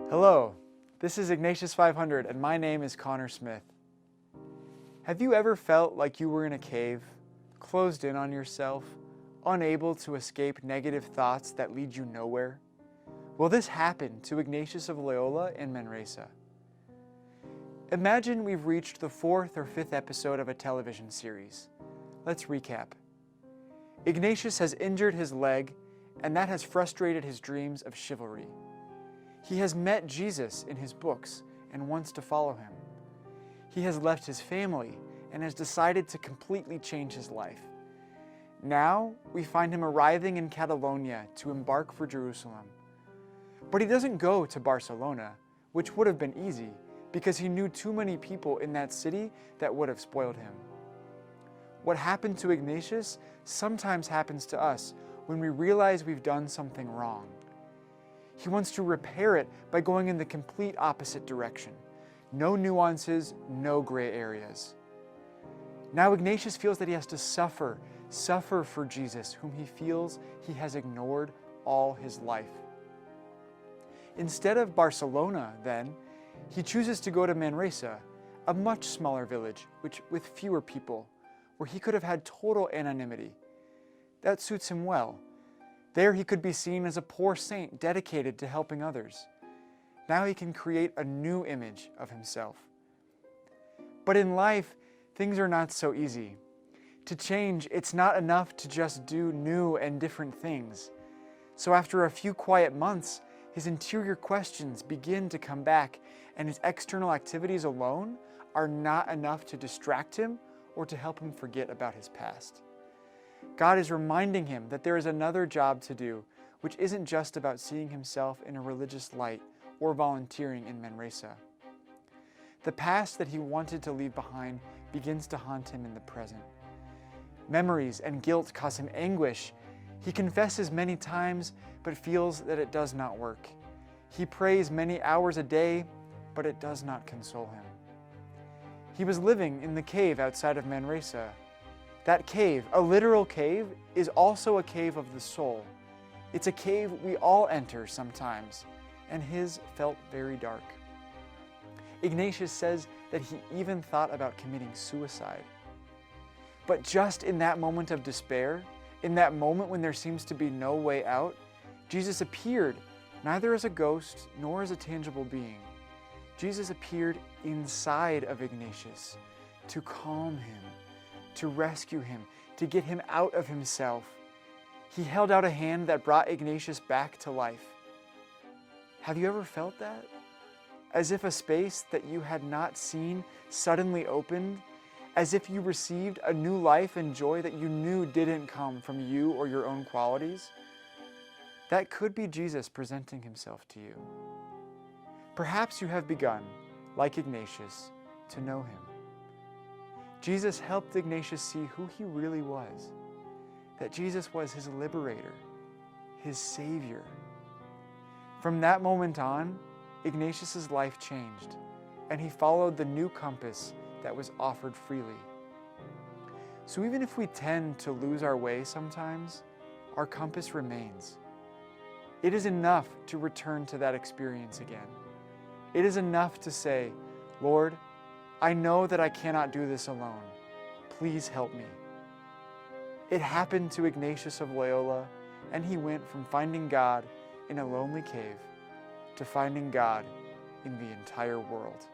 Hello, this is Ignatius 500 and my name is Connor Smith. Have you ever felt like you were in a cave, closed in on yourself, unable to escape negative thoughts that lead you nowhere? Well, this happened to Ignatius of Loyola in Manresa. Imagine we've reached the 4th or 5th episode of a television series. Let's recap. Ignatius has injured his leg, and that has frustrated his dreams of chivalry. He has met Jesus in his books and wants to follow him. He has left his family and has decided to completely change his life. Now we find him arriving in Catalonia to embark for Jerusalem. But he doesn't go to Barcelona, which would have been easy because he knew too many people in that city that would have spoiled him. What happened to Ignatius sometimes happens to us when we realize we've done something wrong. He wants to repair it by going in the complete opposite direction. No nuances, no gray areas. Now Ignatius feels that he has to suffer for Jesus, whom he feels he has ignored all his life. Instead of Barcelona, then, he chooses to go to Manresa, a much smaller village with fewer people, where he could have had total anonymity. That suits him well. There he could be seen as a poor saint dedicated to helping others. Now he can create a new image of himself. But in life, things are not so easy. To change, it's not enough to just do new and different things. So after a few quiet months, his interior questions begin to come back, and his external activities alone are not enough to distract him or to help him forget about his past. God is reminding him that there is another job to do, which isn't just about seeing himself in a religious light or volunteering in Manresa. The past that he wanted to leave behind begins to haunt him in the present. Memories and guilt cause him anguish. He confesses many times, but feels that it does not work. He prays many hours a day, but it does not console him. He was living in the cave outside of Manresa. That cave, a literal cave, is also a cave of the soul. It's a cave we all enter sometimes, and his felt very dark. Ignatius says that he even thought about committing suicide. But just in that moment of despair, in that moment when there seems to be no way out, Jesus appeared, neither as a ghost nor as a tangible being. Jesus appeared inside of Ignatius to calm him, to rescue him, to get him out of himself. He held out a hand that brought Ignatius back to life. Have you ever felt that? As if a space that you had not seen suddenly opened, as if you received a new life and joy that you knew didn't come from you or your own qualities? That could be Jesus presenting himself to you. Perhaps you have begun, like Ignatius, to know him. Jesus helped Ignatius see who he really was, that Jesus was his liberator, his savior. From that moment on, Ignatius's life changed, and he followed the new compass that was offered freely. So even if we tend to lose our way sometimes, our compass remains. It is enough to return to that experience again. It is enough to say, Lord, I know that I cannot do this alone. Please help me. It happened to Ignatius of Loyola, and he went from finding God in a lonely cave to finding God in the entire world.